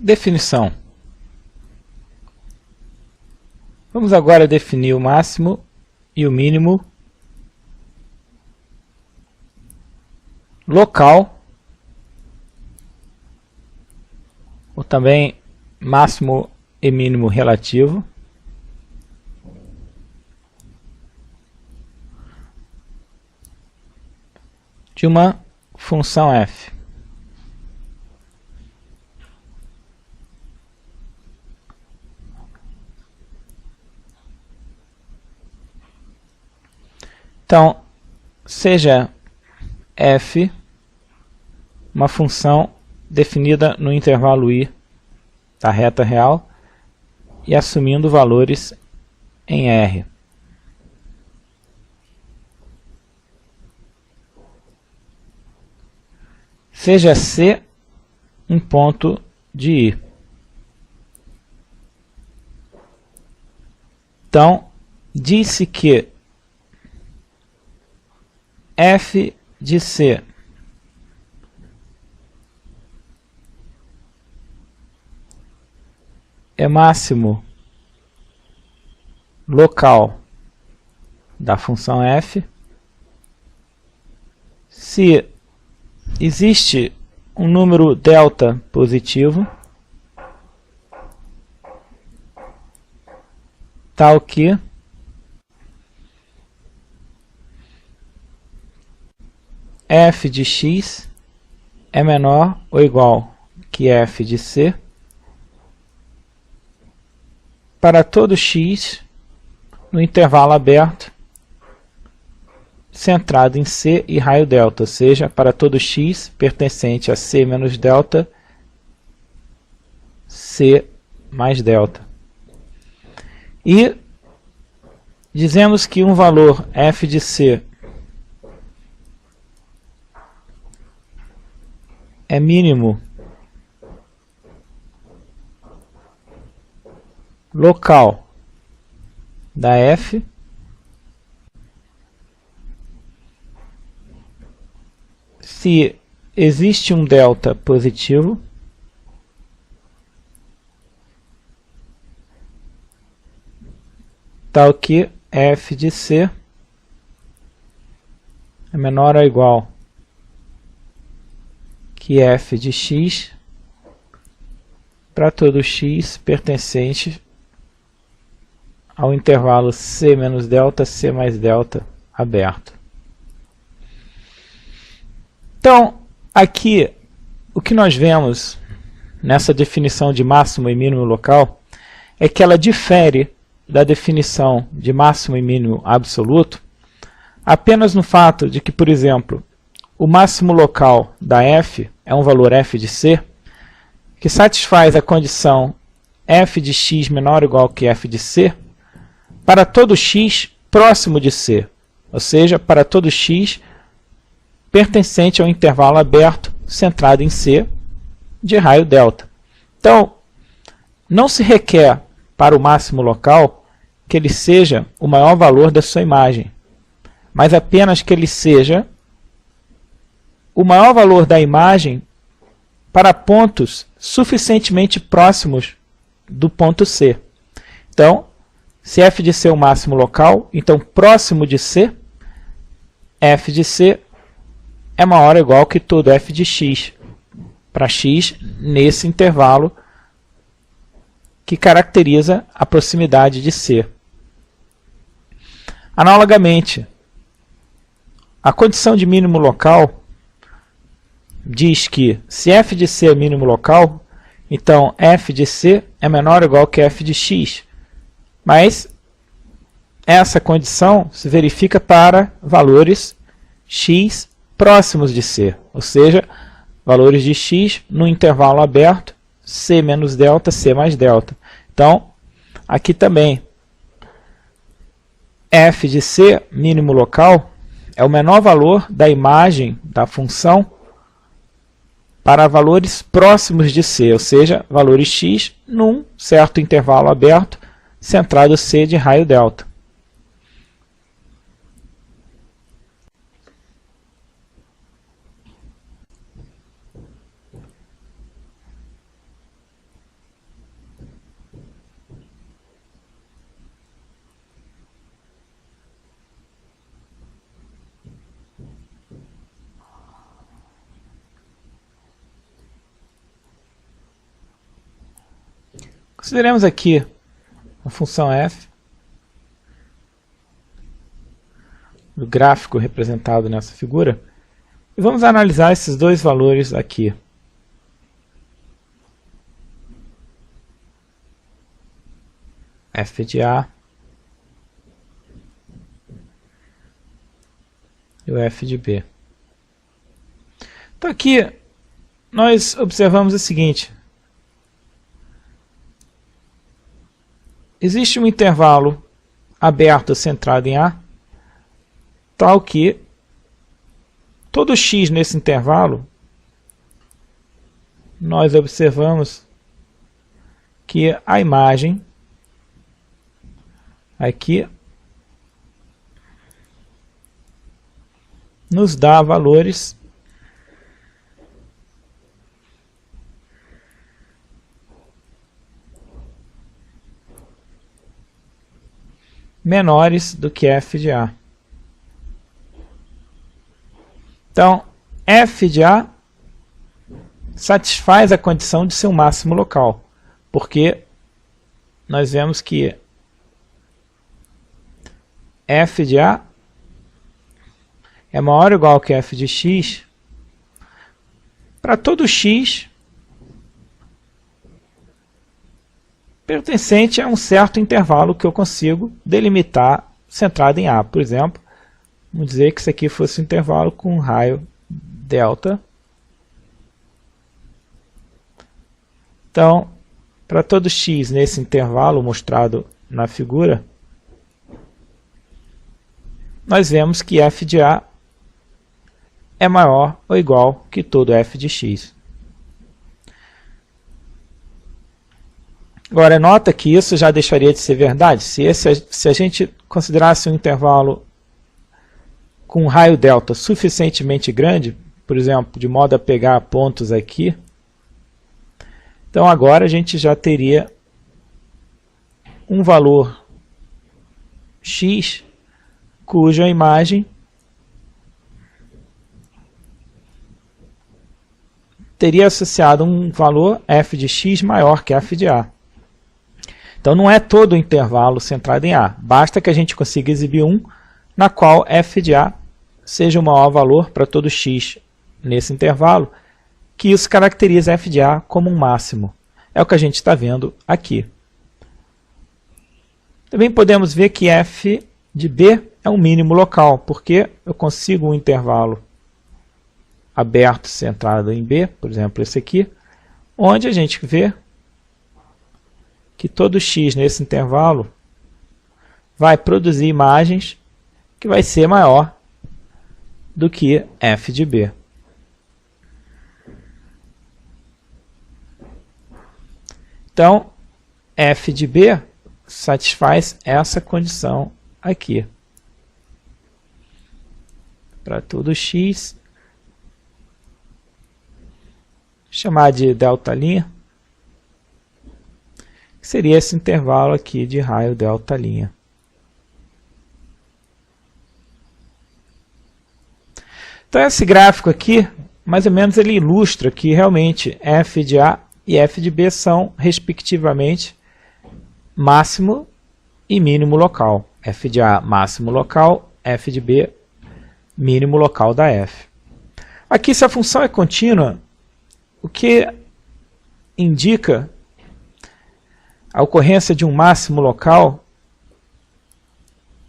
Definição. Vamos agora definir o máximo e o mínimo local, ou também máximo e mínimo relativo, de uma função f. Então, seja f uma função definida no intervalo i da reta real e assumindo valores em R. Seja C um ponto de I. Então, diz-se que f de C é máximo local da função f se existe um número delta positivo tal que f de x é menor ou igual que f de C para todo x no intervalo aberto centrado em C e raio delta, ou seja, para todo x pertencente a C menos delta, C mais delta. E dizemos que um valor f de C é mínimo local da f se existe um delta positivo tal que f de C é menor ou igual que f de x para todo x pertencente ao intervalo C menos delta, C mais delta aberto. Então, aqui, o que nós vemos nessa definição de máximo e mínimo local é que ela difere da definição de máximo e mínimo absoluto apenas no fato de que, por exemplo, o máximo local da f é um valor f de C que satisfaz a condição f de x menor ou igual que f de C para todo x próximo de C, ou seja, para todo x pertencente ao intervalo aberto centrado em C de raio delta. Então, não se requer para o máximo local que ele seja o maior valor da sua imagem, mas apenas que ele seja o maior valor da imagem para pontos suficientemente próximos do ponto C. Então, se f de C é o máximo local, então próximo de C, f de C é maior ou igual que todo f de x, para x nesse intervalo que caracteriza a proximidade de C. Analogamente, a condição de mínimo local diz que se f de C é mínimo local, então f de C é menor ou igual que f de x. Mas essa condição se verifica para valores x próximos de C, ou seja, valores de x no intervalo aberto, C menos delta, C mais delta. Então, aqui também, f de C, mínimo local, é o menor valor da imagem da função para valores próximos de C, ou seja, valores x num certo intervalo aberto, centrado C de raio delta. Consideremos aqui a função f, do gráfico representado nessa figura, e vamos analisar esses dois valores aqui. F de A e o F de B. Então aqui nós observamos o seguinte: existe um intervalo aberto centrado em A, tal que todo x nesse intervalo, nós observamos que a imagem aqui nos dá valores menores do que f de A. Então, f de A satisfaz a condição de ser um máximo local, porque nós vemos que f de A é maior ou igual que f de x para todo x pertencente a um certo intervalo que eu consigo delimitar centrado em A. Por exemplo, vamos dizer que isso aqui fosse um intervalo com um raio delta. Então, para todo x nesse intervalo mostrado na figura, nós vemos que f de A é maior ou igual que todo f de x. Agora, nota que isso já deixaria de ser verdade se a gente considerasse um intervalo com um raio delta suficientemente grande, por exemplo, de modo a pegar pontos aqui. Então, agora a gente já teria um valor x cuja imagem teria associado um valor f de x maior que f de A. Então, não é todo o intervalo centrado em A. Basta que a gente consiga exibir um na qual f de A seja o maior valor para todo x nesse intervalo, que isso caracteriza f de A como um máximo. É o que a gente está vendo aqui. Também podemos ver que f de B é um mínimo local, porque eu consigo um intervalo aberto centrado em B, por exemplo, esse aqui, onde a gente vê que todo x nesse intervalo vai produzir imagens que vai ser maior do que f de B. Então, f de B satisfaz essa condição aqui. Para todo x, chamar de delta', que seria esse intervalo aqui de raio delta'. Então, esse gráfico aqui, mais ou menos, ele ilustra que realmente f de A e f de B são, respectivamente, máximo e mínimo local. F de A, máximo local, f de B, mínimo local da f. Aqui, se a função é contínua, o que indica a ocorrência de um máximo local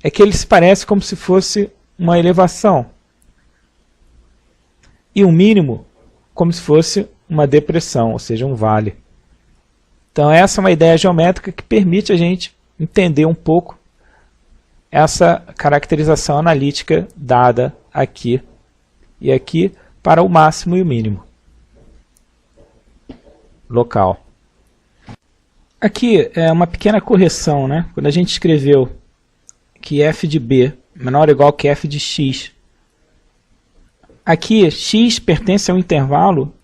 é que ele se parece como se fosse uma elevação, e um mínimo como se fosse uma depressão, ou seja, um vale. Então, essa é uma ideia geométrica que permite a gente entender um pouco essa caracterização analítica dada aqui e aqui para o máximo e o mínimo local. Aqui é uma pequena correção, né? Quando a gente escreveu que f de B menor ou igual que f de x, aqui x pertence a um intervalo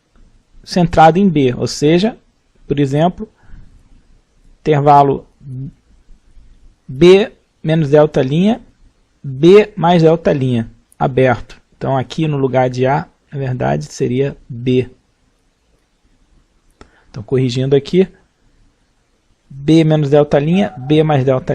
centrado em B, ou seja, por exemplo, intervalo B menos delta', B mais delta' aberto. Então, aqui no lugar de A, na verdade, seria B. Então, corrigindo aqui, B menos delta' B mais delta'.